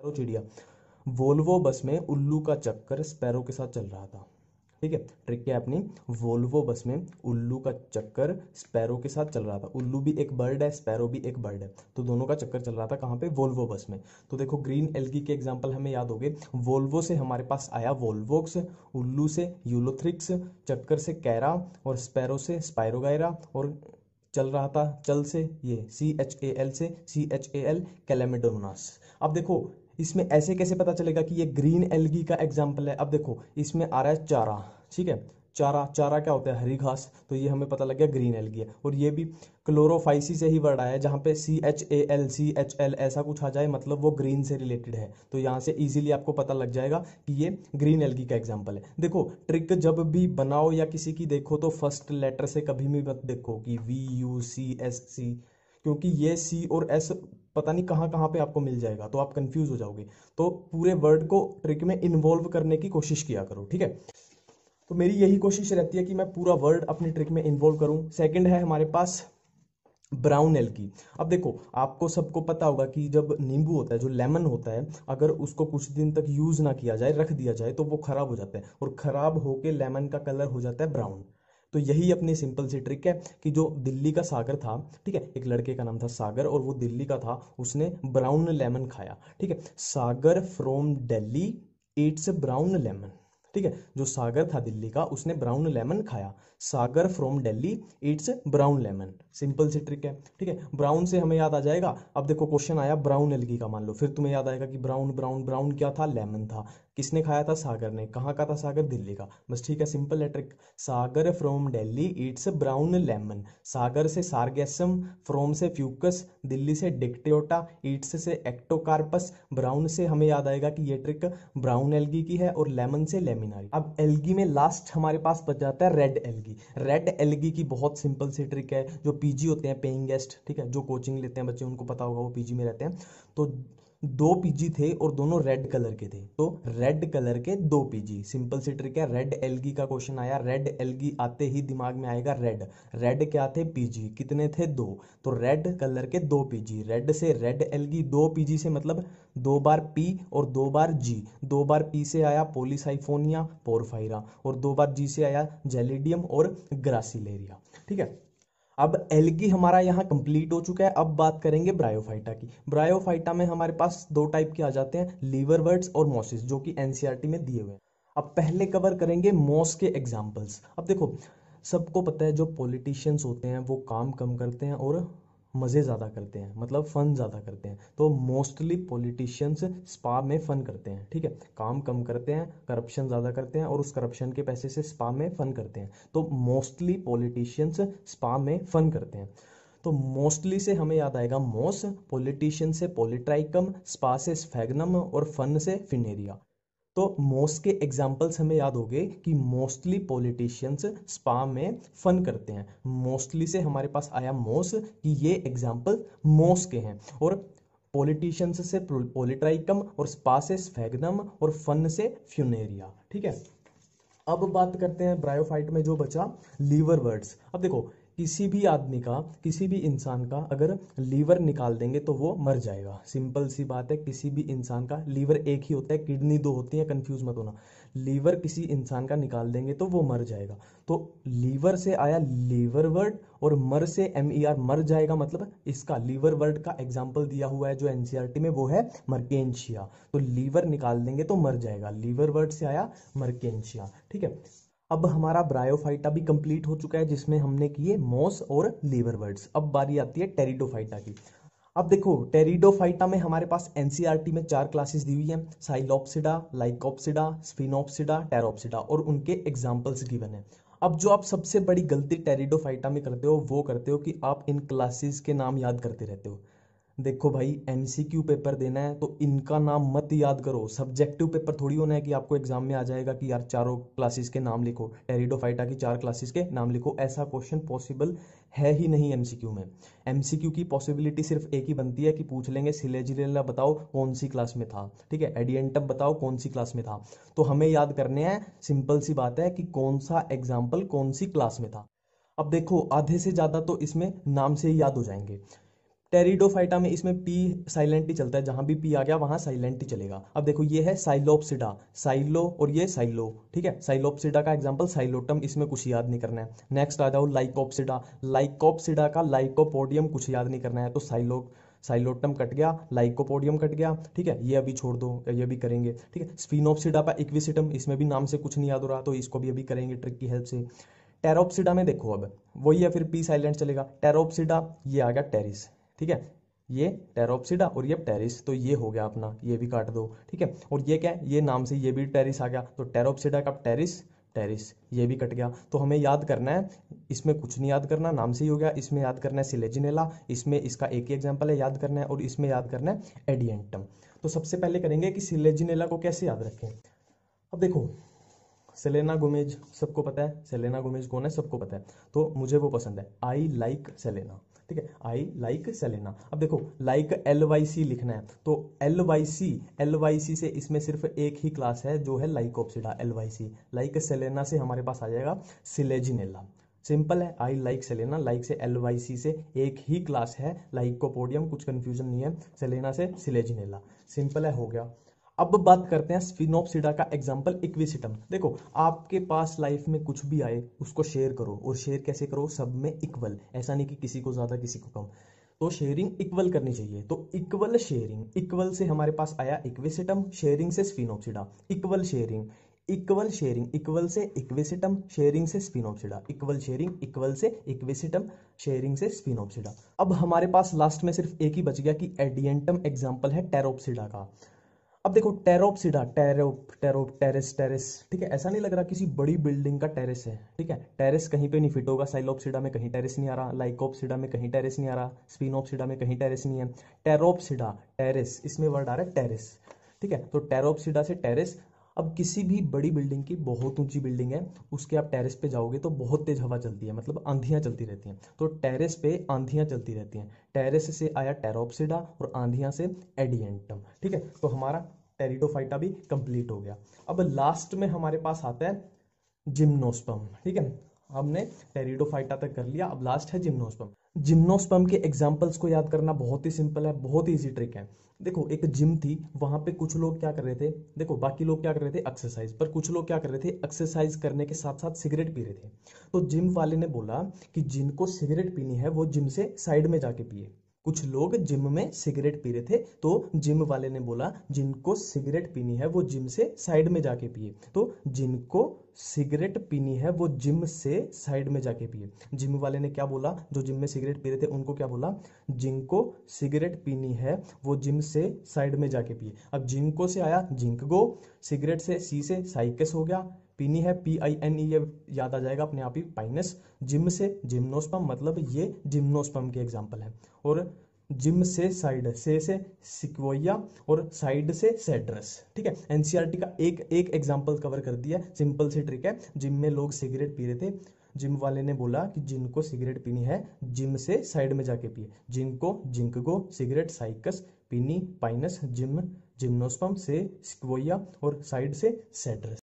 Sparrow चिड़िया। Volvo bus में उल्लू का चक्कर स्पैरो के साथ चल रहा था। ठीक है, ट्रिक क्या है अपनी, वोल्वो बस में उल्लू का चक्कर स्पैरो के साथ चल रहा था। उल्लू भी एक बर्ड है, स्पैरो भी एक बर्ड है, तो दोनों का चक्कर चल रहा था कहाँ पे, वोल्वो बस में। तो देखो ग्रीन एल्गी के एग्जांपल हमें याद हो गए। वोल्वो से हमारे पास आया वोल्वोक्स, उल्लू से यूलोथ्रिक्स, चक्कर से कैरा और स्पैरो से स्पायरोगायरा, और चल रहा था चल से ये CHAL से CHAL कैलेमिडोनास। अब देखो इसमें ऐसे कैसे पता चलेगा कि ये ग्रीन एल्गी का एग्जाम्पल है। अब देखो इसमें आ रहा है चारा, ठीक है, चारा, चारा क्या होता है, हरी घास, तो ये हमें पता लग गया ग्रीन एल्गी है। और ये भी क्लोरोफाइसी से ही वर्ड आया है, जहाँ पे CHAL CHL ऐसा कुछ आ जाए मतलब वो ग्रीन से रिलेटेड है, तो यहाँ से इजीली आपको पता लग जाएगा कि ये ग्रीन एल्गी का एग्जाम्पल है। देखो ट्रिक जब भी बनाओ या किसी की देखो तो फर्स्ट लेटर से कभी भी मत देखो कि VUCSC, क्योंकि ये C और S पता नहीं कहाँ कहाँ पे आपको मिल जाएगा, तो आप कंफ्यूज हो जाओगे। तो पूरे वर्ड को ट्रिक में इन्वॉल्व करने की कोशिश किया करो, ठीक है। तो मेरी यही कोशिश रहती है कि मैं पूरा वर्ड अपनी ट्रिक में इन्वॉल्व करूं। सेकंड है हमारे पास ब्राउन एल्गी। अब देखो आपको सबको पता होगा कि जब नींबू होता है, जो लेमन होता है, अगर उसको कुछ दिन तक यूज ना किया जाए, रख दिया जाए, तो वो खराब हो जाता है, और खराब होके लेमन का कलर हो जाता है ब्राउन। तो यही अपनी सिंपल सी ट्रिक है कि जो दिल्ली का सागर था, ठीक है, एक लड़के का नाम था सागर और वो दिल्ली का था, उसने ब्राउन लेमन खाया, ठीक है। Sagar from Delhi eats brown lemon, ठीक है, जो सागर था दिल्ली का उसने ब्राउन लेमन खाया। Sagar from Delhi eats brown lemon, simple सी ट्रिक है, ठीक है। ब्राउन से हमें याद आ जाएगा। अब देखो क्वेश्चन आया ब्राउन एल्गी का, मान लो, फिर तुम्हें याद आएगा कि ब्राउन ब्राउन ब्राउन क्या था, लेमन था। किसने खाया था, सागर ने। कहाँ का था सागर, दिल्ली का, बस ठीक है, सिंपल है trick. Sagar from Delhi eats brown lemon. Sagar से सार्गेसम, फ्रॉम से फ्यूकस, दिल्ली से डिक्टियोटा, ईट्स से एक्टोकार्पस, ब्राउन से हमें याद आएगा कि ये ट्रिक ब्राउन एल्गी की है, और लेमन से लेमिनारी। अब एल्गी में लास्ट हमारे पास बच जाता है रेड एल्गी। रेड एल्गी की बहुत सिंपल सी ट्रिक है। जो पीजी होते हैं, पेइंग गेस्ट, ठीक है, जो कोचिंग लेते हैं बच्चे उनको पता होगा, वो पीजी में रहते हैं, तो दो पीजी थे और दोनों रेड कलर के थे, तो रेड कलर के दो पीजी, सिंपल सी ट्रिक है। रेड एल्गी का क्वेश्चन आया, रेड एल्गी आते ही दिमाग में आएगा रेड, रेड क्या थे, पीजी, कितने थे, दो, तो रेड कलर के दो पीजी, रेड से रेड एल्गी, दो पीजी से मतलब दो बार पी और दो बार जी, दो बार पी से आया पोलीसाइफोनिया पोरफायरा, और दो बार जी से आया जेलिडियम और ग्रासिलेरिया, ठीक है। अब एल्गी हमारा यहाँ कंप्लीट हो चुका है। अब बात करेंगे ब्रायोफाइटा की। ब्रायोफाइटा में हमारे पास दो टाइप के आ जाते हैं, लीवरवर्ट्स और मॉसिस, जो कि एनसीईआरटी में दिए हुए हैं। अब पहले कवर करेंगे मॉस के एग्जाम्पल्स। अब देखो सबको पता है जो पॉलिटिशियंस होते हैं वो काम कम करते हैं और मज़े ज़्यादा करते हैं, मतलब फन ज़्यादा करते हैं। तो मोस्टली पॉलिटिशियंस स्पा में फन करते हैं, ठीक है, काम कम करते हैं, करप्शन ज़्यादा करते हैं, और उस करप्शन के पैसे से स्पा में फन करते हैं। तो मोस्टली पॉलिटिशियंस स्पा में फन करते हैं। तो मोस्टली से हमें याद आएगा मॉस, पॉलिटिशियन से पॉलिट्राइकम, स्पा से स्फेगनम, और फन से फिनेरिया। तो मोस्ट के एग्जाम्पल्स हमें याद हो गए कि मोस्टली पॉलिटिशियंस स्पा में फन करते हैं। मोस्टली से हमारे पास आया मोस कि ये एग्जाम्पल मोस के हैं, और पॉलिटिशियंस से पॉलिट्राइकम, और स्पा से स्फेगनम, और फन से फ्यूनेरिया, ठीक है। अब बात करते हैं ब्रायोफाइट में जो बचा, लीवर वर्ड्स। अब देखो किसी भी आदमी का, किसी भी इंसान का अगर लीवर निकाल देंगे तो वो मर जाएगा, सिंपल सी बात है। किसी भी इंसान का लीवर एक ही होता है, किडनी दो होती है, कंफ्यूज मत होना। लीवर किसी इंसान का निकाल देंगे तो वो मर जाएगा। तो लीवर से आया लीवर वर्ड, और मर से MER, मर जाएगा, मतलब इसका लीवर वर्ड का एग्जाम्पल दिया हुआ है जो एनसीईआरटी में, वो है मर्केंशिया। तो लीवर निकाल देंगे तो मर जाएगा, लीवर वर्ड से आया मर्केंशिया, ठीक है। अब हमारा ब्रायोफाइटा भी कंप्लीट हो चुका है, जिसमें हमने किए मॉस और लीवर वर्ड्स। अब बारी आती है टेरिडोफाइटा की। अब देखो टेरिडोफाइटा में हमारे पास एनसीईआरटी में 4 क्लासेस दी हुई हैं, साइलोप्सिडा, लाइकोप्सिडा, स्फिनोप्सिडा, टेरोप्सिडा, और उनके एग्जाम्पल्स गिवन है। अब जो आप सबसे बड़ी गलती टेरिडोफाइटा में करते हो वो करते हो कि आप इन क्लासेस के नाम याद करते रहते हो। देखो भाई MCQ पेपर देना है तो इनका नाम मत याद करो। सब्जेक्टिव पेपर थोड़ी होना है कि आपको एग्जाम में आ जाएगा कि यार चारों क्लासेस के नाम लिखो, टेरिडोफाइटा की 4 क्लासेस के नाम लिखो। ऐसा क्वेश्चन पॉसिबल है ही नहीं MCQ में। MCQ की पॉसिबिलिटी सिर्फ एक ही बनती है कि पूछ लेंगे सिलेजिलेला बताओ कौन सी क्लास में था, ठीक है, एडियंटम बताओ कौन सी क्लास में था। तो हमें याद करने हैं, सिंपल सी बात है कि कौन सा एग्जाम्पल कौन सी क्लास में था। अब देखो आधे से ज़्यादा तो इसमें नाम से ही याद हो जाएंगे। टेरिडोफाइटा में इसमें पी साइलेंट ही चलता है, जहां भी पी आ गया वहां साइलेंट ही चलेगा। अब देखो ये है साइलोप्सिडा, साइलो और ये साइलो, ठीक है। साइलोप्सिडा का एग्जांपल साइलोटम, इसमें कुछ याद नहीं करना है। नेक्स्ट आ जाओ लाइकोप्सिडा, लाइकोप्सिडा का लाइकोपोडियम कुछ याद नहीं करना है, तो साइलोटम कट गया, लाइकोपोडियम कट गया, ठीक है। ये अभी छोड़ दो, ये भी करेंगे, ठीक है। स्फिनोप्सिडा का इक्विसिटम, इसमें भी नाम से कुछ नहीं याद हो रहा, तो इसको भी अभी करेंगे ट्रिक की हेल्प से। टेरोप्सिडा में देखो अब वही है, फिर पी साइलेंट चलेगा। टेरोप्सिडा ये आ गया टेरिस, ठीक है। ये टेरोप्सिडा और ये टेरिस, तो ये हो गया अपना, ये भी काट दो, ठीक है। और ये क्या है, ये नाम से ये भी टेरिस आ गया, तो टेरोप्सिडा का टेरिस, टेरिस ये भी कट गया। तो हमें याद करना है, इसमें कुछ नहीं याद करना, नाम से ही हो गया। इसमें याद करना है सिलेजिनेला, इसमें इसका एक ही एग्जांपल है, याद करना है। और इसमें याद करना है एडियंटम। तो सबसे पहले करेंगे कि सिलेजिनेला को कैसे याद रखें। अब देखो सेलेना गोमेज सबको पता है, सेलेना गोमेज कौन है सबको पता है, तो मुझे वो पसंद है, आई लाइक सेलेना, ठीक है। I like Selena. अब देखो लाइक LYC लिखना है, तो LYC से इसमें सिर्फ एक ही क्लास है जो है लाइकोप्सिडा, LYC। लाइक सेलेना से हमारे पास आ जाएगा सिलेजिनेला। सिंपल है, आई लाइक सेलेना, लाइक से LYC से एक ही क्लास है, लाइकोपोडियम कुछ कंफ्यूजन नहीं है, सेलेना से सिलेजिनेला, सिंपल है, हो गया। अब बात करते हैं स्फिनोप्सिडा का एग्जांपल इक्विसिटम। देखो आपके पास लाइफ में कुछ भी आए उसको शेयर करो, और शेयर कैसे करो, सब में इक्वल, ऐसा नहीं कि किसी को ज्यादा किसी को कम, तो शेयरिंग इक्वल करनी चाहिए। तो इक्वल शेयरिंग, इक्वल से हमारे पास आया इक्विसिटम, शेयरिंग से sphenopsida. Equal sharing, equal sharing, equal से इक्विसिटम, शेयरिंग से स्फिनोप्सिडा, इक्वल शेयरिंग, इक्वल से इक्विसिटम, शेयरिंग से स्फिनोप्सिडा। अब हमारे पास लास्ट में सिर्फ एक ही बच गया कि एडियंटम एग्जांपल है टेरोप्सिडा का। अब देखो टेरोप्सिडा, टेरेस टेरेस, ठीक है। ऐसा नहीं लग रहा किसी बड़ी बिल्डिंग का टेरेस है, ठीक है। टेरेस कहीं पे नहीं फिट होगा, साइलोप्सिडा में कहीं टेरेस नहीं आ रहा, लाइकोप्सिडा में कहीं टेरेस नहीं आ रहा, स्फिनोप्सिडा में कहीं टेरेस नहीं है। टेरोप्सिडा टेरेस, इसमें वर्ड आ रहा है टेरेस, ठीक है। तो टेरोप्सिडा से टेरेस। अब किसी भी बड़ी बिल्डिंग की, बहुत ऊंची बिल्डिंग है, उसके आप टेरेस पे जाओगे तो बहुत तेज हवा चलती है, मतलब आंधियां चलती रहती हैं, तो टेरेस पे आंधियां चलती रहती हैं। टेरेस से आया टेरोप्सिडा और आंधियां से एडियंटम, ठीक है। तो हमारा टेरिडोफाइटा भी कंप्लीट हो गया। अब लास्ट में हमारे पास आता है जिम्नोस्पर्म, ठीक है। हमने टेरिडोफाइटा तक कर लिया, अब लास्ट है जिम्नोस्पर्म। जिम्नोस्पर्म के एग्जाम्पल्स को याद करना बहुत ही सिंपल है, बहुत ही इजी ट्रिक है। देखो एक जिम थी, वहां पे कुछ लोग क्या कर रहे थे, देखो बाकी लोग क्या कर रहे थे एक्सरसाइज, पर कुछ लोग क्या कर रहे थे एक्सरसाइज करने के साथ साथ सिगरेट पी रहे थे। तो जिम वाले ने बोला कि जिनको सिगरेट पीनी है वो जिम से साइड में जाके पिए। कुछ लोग जिम में सिगरेट पी रहे थे, तो जिम वाले ने बोला जिनको सिगरेट पीनी है वो जिम से साइड में जाके पिए। तो जिनको सिगरेट पीनी है वो जिम से साइड में जाके पिए। जिम वाले ने क्या बोला, जो जिम में सिगरेट पी रहे थे उनको क्या बोला, जिनको सिगरेट पीनी है वो जिम से साइड में जाके पिए। अब जिनको से आया जिंक गो, सिगरेट से सी से साइकस हो गया, पीनी है PINE, ये याद आ जाएगा अपने आप ही, पाइनस। जिम से जिम्नोस्पर्म, मतलब ये जिम्नोस्पर्म के एग्जांपल है। और जिम से साइड, से सिक्वोया, और साइड से सेड्रस, ठीक है। NCERT का एक एक एग्जांपल कवर कर दिया, सिंपल सी ट्रिक है। जिम में लोग सिगरेट पी रहे थे, जिम वाले ने बोला कि जिनको सिगरेट पीनी है जिम से साइड में जाके पिए। जिनको जिंक गो, सिगरेट साइकस, पीनी पाइनस, जिम जिम्नोस्पर्म, से सिक्वोया और साइड से सेड्रस।